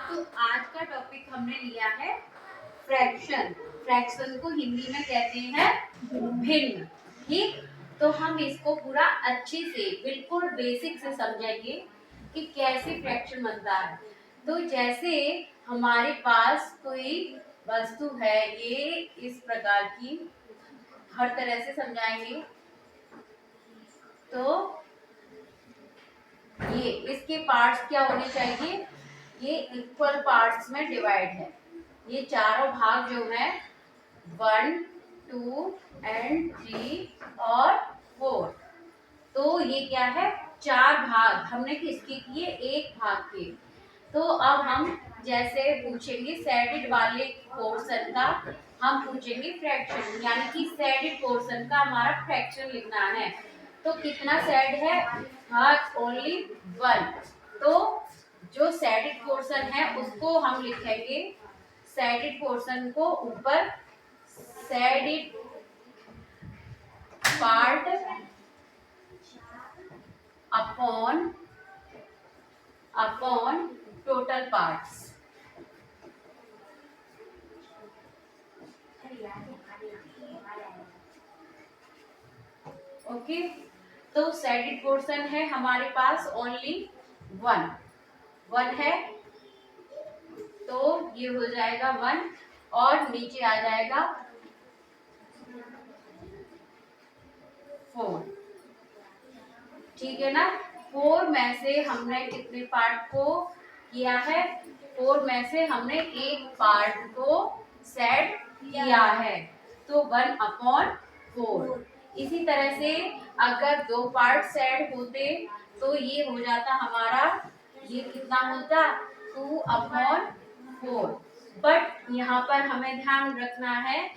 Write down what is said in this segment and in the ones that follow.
तो आज का टॉपिक हमने लिया है फ्रैक्शन। फ्रैक्शन को हिंदी में कहते हैं भिन्न। ठीक, तो हम इसको पूरा अच्छे से बिल्कुल बेसिक से समझेंगे कि कैसे फ्रैक्शन बनता है। तो जैसे हमारे पास कोई वस्तु है, ये इस प्रकार की, हर तरह से समझाएंगे। तो ये इसके पार्ट्स क्या होने चाहिए, ये इक्वल पार्ट्स में डिवाइड है। ये चारों भाग जो है 1, 2 एंड 3 और 4, तो ये क्या है, चार भाग हमने किसके किए, एक भाग के। तो अब हम जैसे पूछेंगे सेडेड वाले पोर्शन का, हम पूछेंगे फ्रैक्शन, यानी कि सेडेड पोर्शन का हमारा फ्रैक्शन लिखना है। तो कितना सेड है, हाँ ओनली 1। तो जो सेडेड पोर्शन है उसको हम लिखेंगे, सेडेड पोर्शन को ऊपर shaded part upon total parts. Okay, तो सेडेड पोर्शन है हमारे पास ओनली 1 है, तो ये हो जाएगा 1 और नीचे आ जाएगा 4। ठीक है ना। 4 में से हमने कितने पार्ट को किया है, 4 में से हमने एक पार्ट को सेट किया है, तो 1/4। इसी तरह से अगर 2 पार्ट सेट होते तो ये हो जाता हमारा, ये कितना होता 2/4। बट यहाँ पर हमें ध्यान रखना है,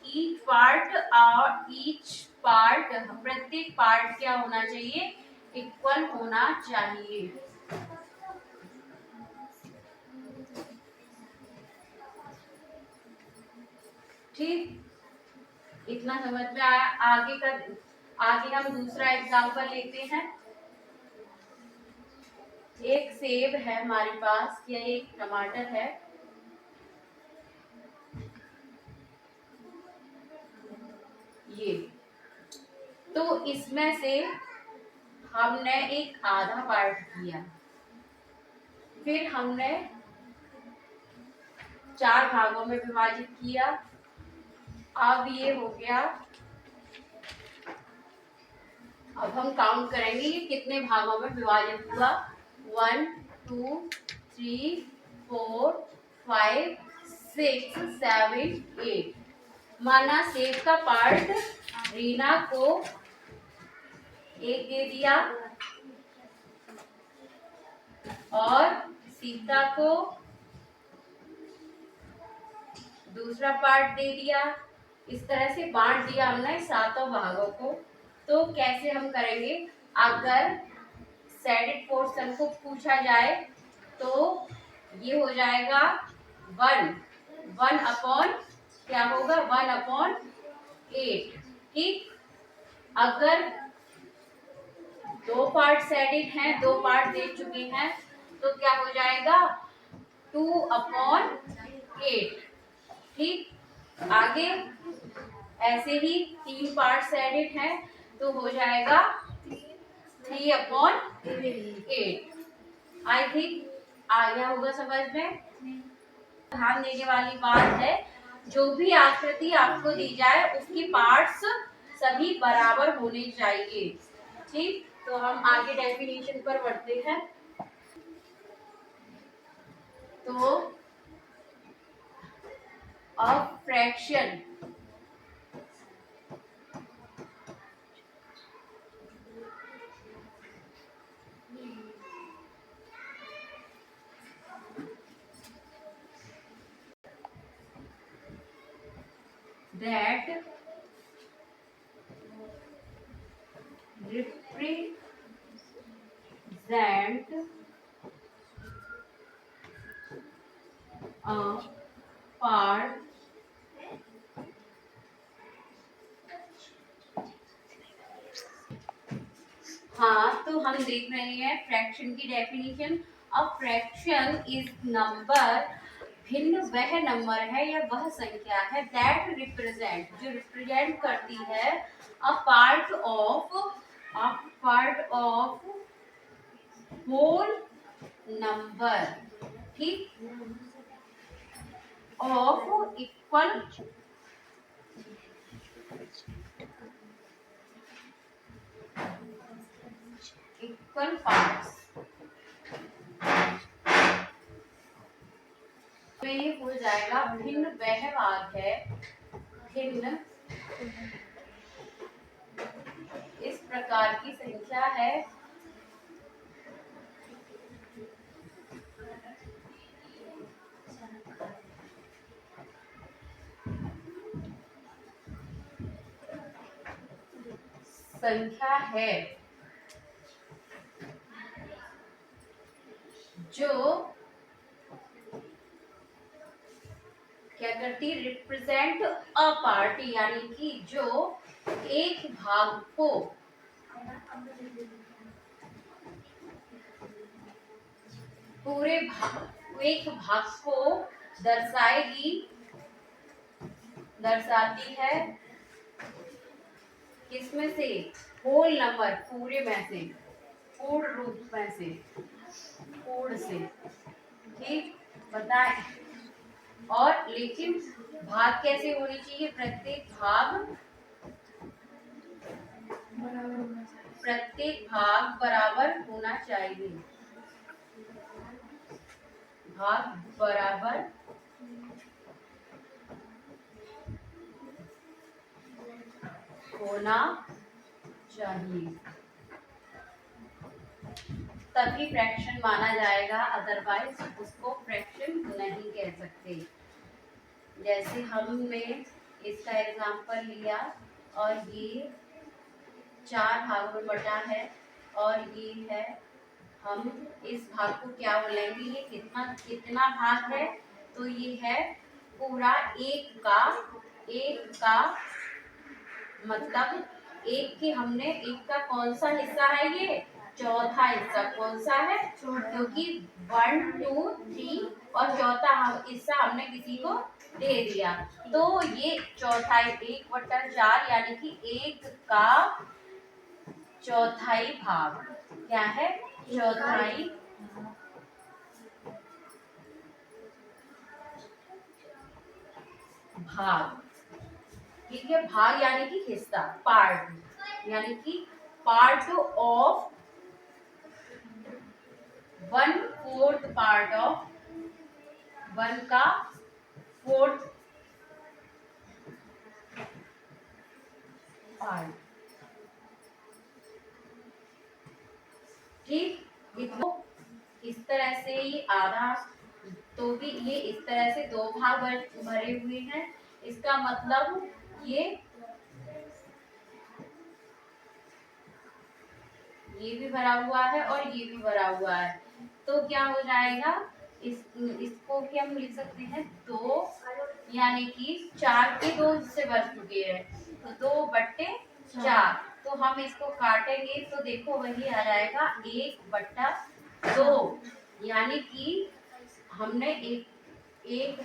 ईच पार्ट प्रत्येक पार्ट क्या होना चाहिए, इक्वल होना चाहिए। ठीक, इतना समझ में आया। आगे हम दूसरा एग्जांपल लेते हैं। एक सेब है हमारे पास या एक टमाटर है, ये, तो इसमें से हमने एक आधा पार्ट किया, फिर हमने 4 भागों में विभाजित किया। अब ये हो गया, अब हम काउंट करेंगे ये कितने भागों में विभाजित हुआ। 1 2 3 4 5 6 7 8। माना सेब का पार्ट रीना को एक दे दिया और सीता को दूसरा पार्ट दे दिया। इस तरह से बांट दिया हमने 7 भागों को। तो कैसे हम करेंगे, अगर सेडेड पोर्शन को पूछा जाए तो ये हो जाएगा 1 अपॉन क्या होगा, 1/8। ठीक, अगर 2 पार्ट सेडेड हैं, 2 पार्ट दे चुके हैं, तो क्या हो जाएगा 2/8। ठीक, आगे ऐसे ही 3 पार्ट सेडेड हैं, तो हो जाएगा 3/8। आई थिंक आ गया होगा समझ में। ध्यान देने वाली बात है, जो भी आकृति आपको दी जाए उसकी पार्ट्स सभी बराबर होने चाहिए। ठीक, तो हम आगे डेफिनेशन पर बढ़ते हैं। तो of fraction, that represent a part हाँ, तो हम देख रहे हैं फ्रैक्शन की definition. A fraction is number, भिन्न वह नंबर है या वह संख्या है दैट रिप्रेजेंट, जो रिप्रेजेंट करती है a part of whole number, ठीक, ऑफ इक्वल पार्ट्स। तो ये हो जाएगा भिन्न वह भाग है, भिन्न इस प्रकार की संख्या है जो क्या करती, रिप्रेजेंट अ पार्टी, यानी कि जो एक भाग को पूरे भाग, एक भाग को दर्शाएगी, दर्शाती है, किसमें से, होल नंबर, पूरे में से, पूर्ण रूप में से, पूर्ण से, ठीक, बताएं। और लेकिन भाग कैसे होनी चाहिए, प्रत्येक भाग बराबर होना चाहिए, भाग बराबर होना चाहिए, तभी फ्रैक्शन माना जाएगा, अदरवाइज उसको फ्रैक्शन नहीं कह सकते। जैसे हमने इसका एग्जांपल लिया और ये 4 भागों में बटा है और ये है, हम इस भाग को क्या बोलेंगे, ये कितना कितना भाग है, तो ये है पूरा एक का मतलब एक के, हमने एक का कौन सा हिस्सा है, ये चौथा हिस्सा कौन सा है, क्योंकि 1 2 3 और चौथा हिस्सा हमने किसी को दे दिया, तो ये चौथाई 1/4 यानी कि एक का चौथाई भाग, क्या है, चौथाई भाग, ठीक है, भाग यानी कि हिस्सा, पार्ट, यानी कि पार्ट ऑफ 1/4 पार्ट ऑफ 1 का 4th पार्ट, ठीक। इसको इस तरह से ये आधा, तो भी ये इस तरह से 2 भाग भरे हुए हैं, इसका मतलब ये भी भरा हुआ है और ये भी भरा हुआ है, तो क्या हो जाएगा, इसको क्या हम लिख सकते हैं, 2 यानी कि 4 के 2 हिस्से बच चुके हैं, तो 2/4, तो हम इसको काटेंगे तो देखो वही आ जाएगा 1/2, यानी कि हमने एक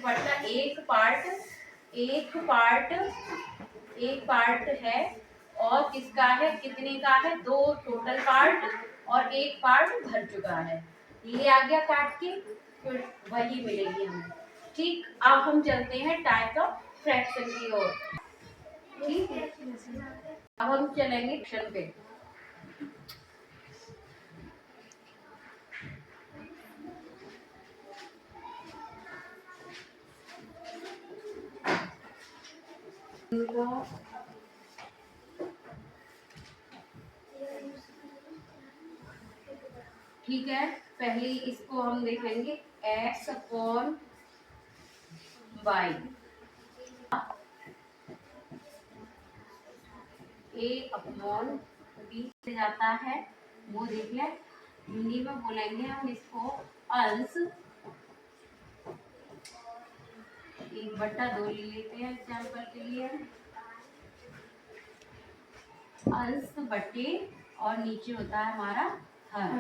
पार्ट है, और किसका है, कितने का है, 2 टोटल पार्ट और एक पार्ट भर चुका है, ये आ गया काट के, फिर वही मिलेगी हमें, ठीक। अब हम चलते हैं टाइप ऑफ फ्रैक्शन की ओर, ठीक है, अब हम चलेंगे फ्रैक्शन पे। ठीक है, पहले इसको हम देखेंगे x/y, a/b से जाता है, वो देखिए हिंदी में बोलेंगे हम इसको अंश, 1/2 ले लेते हैं एग्जाम्पल के लिए, अंश बटे और नीचे होता है हमारा हर,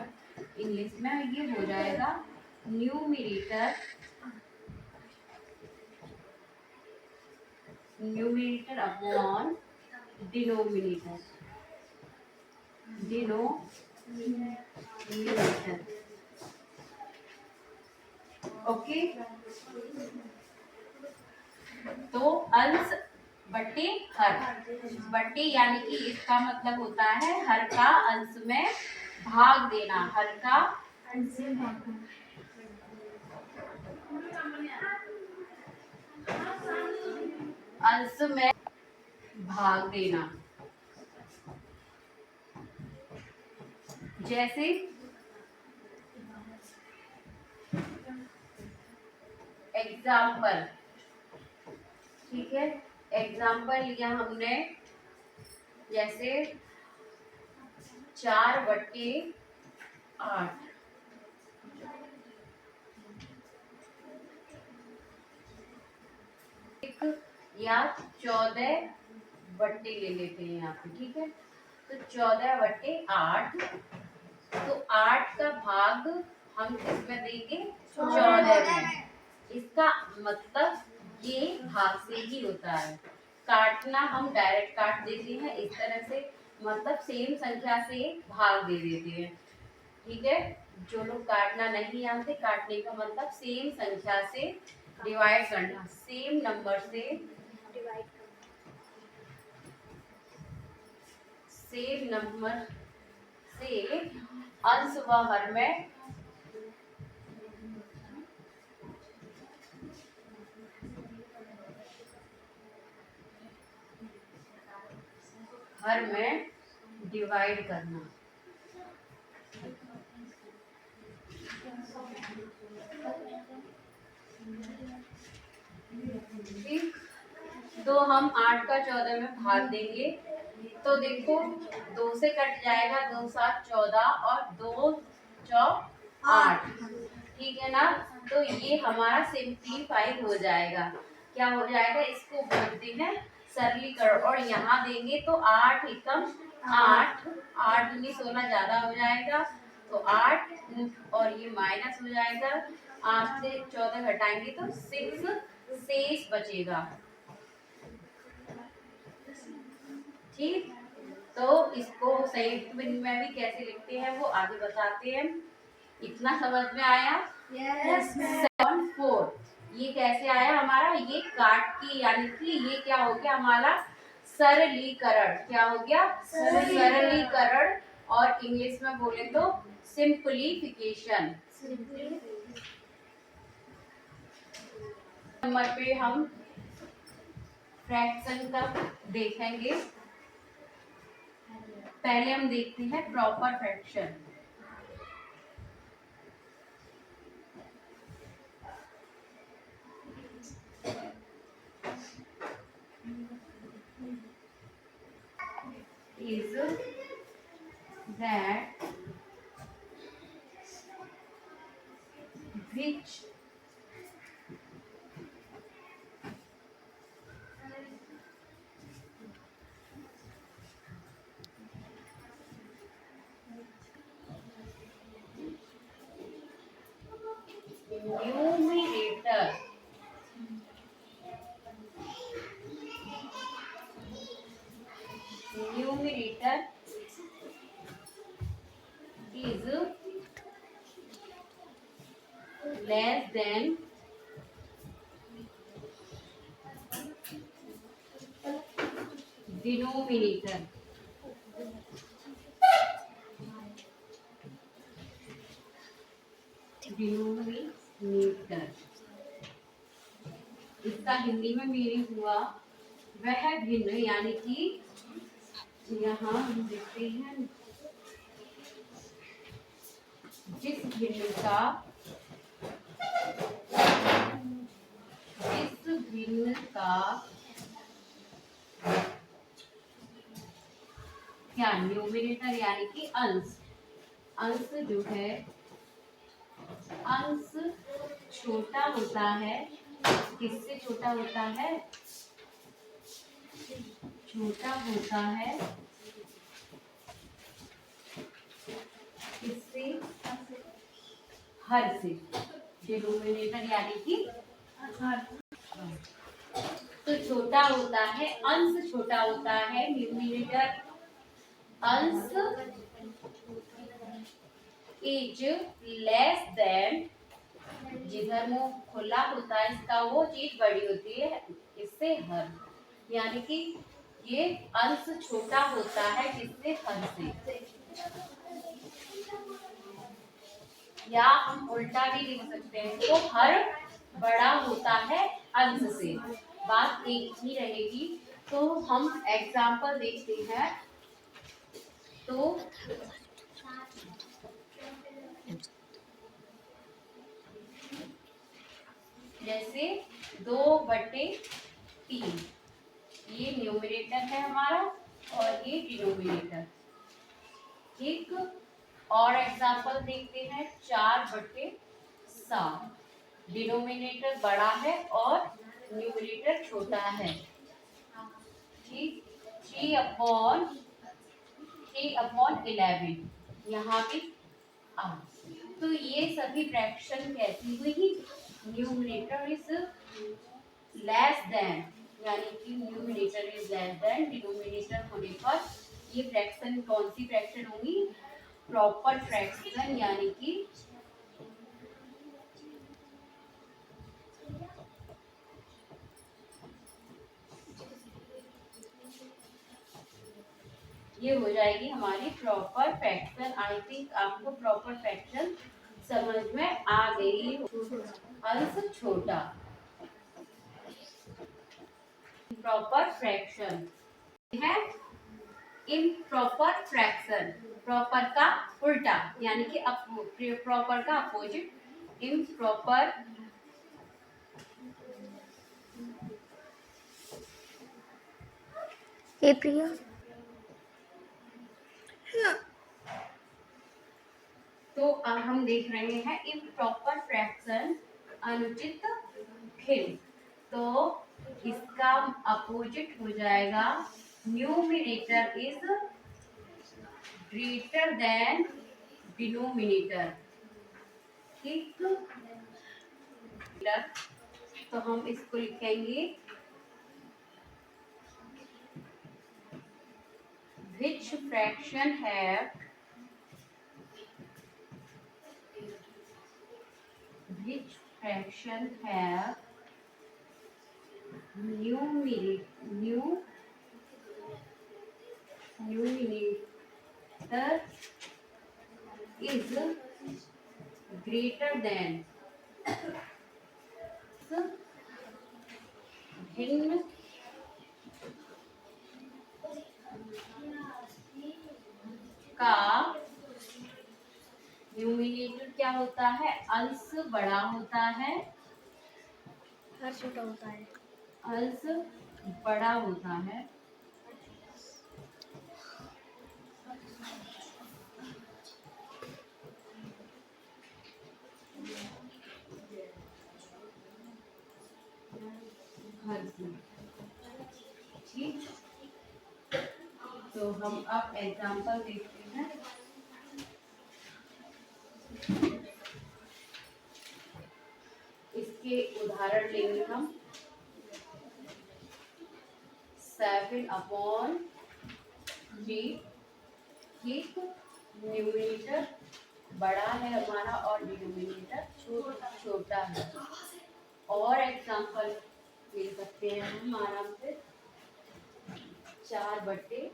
इंग्लिश में ये हो जाएगा न्यूमरेटर अपॉन डिनोमिनेटर। ओके, तो अंश बट्टे हर, बट्टे यानी कि इसका मतलब होता है हर का अंश में भाग देना, हर का अंश में भाग देना। जैसे एग्जाम्पल, ठीक है, एग्जाम्पल लिया हमने, जैसे 4/8 या 14 बट्टे ले लेते हैं यहाँ पे, ठीक है। तो 14/8, तो 8 का भाग हम किसमें देंगे? 14 में। इसका मतलब ये भाग से ही होता है। काटना हम डायरेक्ट काट देते हैं इस तरह से, मतलब सेम संख्या से भाग दे देते हैं, ठीक है। जो लोग काटना नहीं जानते, काटने का मतलब सेम संख्या से डिवाइड करना, सेम नंबर से डिवाइड करना, सेम नंबर से अंश व हर में डिवाइड करना। ठीक, तो हम 8 का 14 में भाग देंगे, तो देखो 2 से कट जाएगा, 2 7 14 और 2 4 8, ठीक है ना। तो ये हमारा सिंप्लीफाई हो जाएगा, क्या हो जाएगा? इसको बोलते हैं सरलीकरण। और यहाँ देंगे तो 8 एकम 8, 8 दूनी 16 ज्यादा हो जाएगा, तो 8 और ये माइनस हो जाएगा, 8 से 14 घटाएंगे तो 6 शेष बचेगा, ठीक। तो इसको संयुक्त भिन्न में भी कैसे लिखते हैं वो आगे बताते हैं। इतना समझ में आया? यस। 7/4 ये कैसे आया हमारा? ये काट के, यानी कि ये क्या हो गया हमारा? सरलीकरण। क्या हो गया? सरलीकरण। और इंग्लिश में बोले तो सिंप्लीफिकेशन। नंबर पे हम फ्रैक्शन का देखेंगे। पहले हम देखते हैं proper fraction. Is that which numerator is less than denominator. Denominator, इसका हिंदी में मीनिंग हुआ वह भिन्न, यानी कि यहाँ हम देखते हैं जिस भिन्न का क्या? न्यूमरेटर यानी कि अंश, अंश जो है, अंश छोटा होता है। किससे छोटा होता है? छोटा होता है किससे? हर से। डिनोमिनेटर यानी कि हर। तो छोटा होता है, अंश छोटा होता है, न्यूमिनेटर अंश इज लेस देन, जिधर मुंह खुला होता है इसका वो चीज बड़ी होती है, इससे हर, यानी कि ये अंश छोटा होता है किससे? हर से। या हम उल्टा भी लिख सकते हैं, तो हर बड़ा होता है अंश से, बात एक ही रहेगी। तो हम एग्जाम्पल देखते हैं। तो जैसे 2/3, ये न्यूमरेटर है हमारा और ये डिनोमिनेटर। ठीक, और एग्जाम्पल देखते हैं 4/7, डिनोमिनेटर बड़ा है और न्यूमरेटर छोटा है। ठीक, 3/11 यहाँ भी आ। तो ये सभी फ्रैक्शन कैसी हुई? न्यूमरेटर इज लेस देन, यानी कि numerator is less than denominator होने पर ये फ्रैक्शन कौन सी फ्रैक्शन होंगी? प्रॉपर फ्रैक्शन, यानी कि ये हो जाएगी हमारी प्रॉपर फ्रैक्शन। आई थिंक आपको प्रॉपर फ्रैक्शन समझ में आ गई। अंश छोटा, प्रॉपर फ्रैक्शन है। इम्प्रॉपर फ्रैक्शन, प्रॉपर का उल्टा यानी कि प्रॉपर का अपोजिट, इम्प्रॉपर प्रिया। तो अब हम देख रहे हैं इम्प्रॉपर फ्रैक्शन, अनुचित खेल। तो इसका अपोजिट हो जाएगा numerator is greater than denominator. ठीक, तो हम इसको लिखेंगे which fraction have numerator is greater than, भिन्न का न्यूमिनेटर क्या होता है? अंश बड़ा होता है, हर छोटा होता है, अंश बड़ा होता है, हर से। ठीक, तो हम अब एग्जांपल देखते हैं। इसके उदाहरण लेंगे हम। 7/3, ठीक, न्यूमरेटर बड़ा है हमारा और डिनोमिनेटर छोटा है। और एग्जांपल ले सकते हैं हम आराम से। 4/3,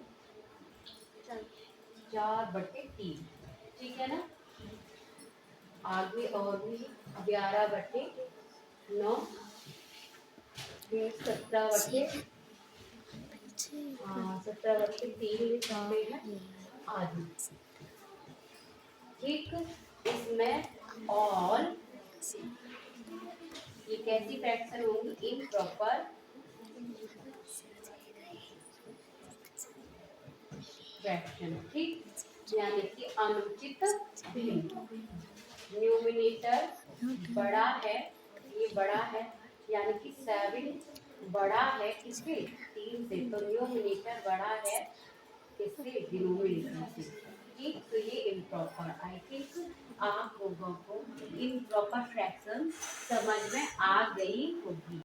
ठीक है ना। आगे और भी 11/9, फिर 17/3 लिख सकते हैं आदि। ठीक, इसमें ऑल ये कैसी फ्रैक्शन होंगी? Improper fraction. ठीक, यानी कि अनुचित भिन्न। न्यूमिनेटर बड़ा है, ये बड़ा है, यानी कि 7 बड़ा है किससे? 3 से। तो न्यूमिनेटर बड़ा है किससे? डिनोमिनेटर से। होगी तो ये इम्प्रॉपर। आई थिंक आप लोगों को इम्प्रॉपर फ्रैक्शन समझ में आ गई होगी।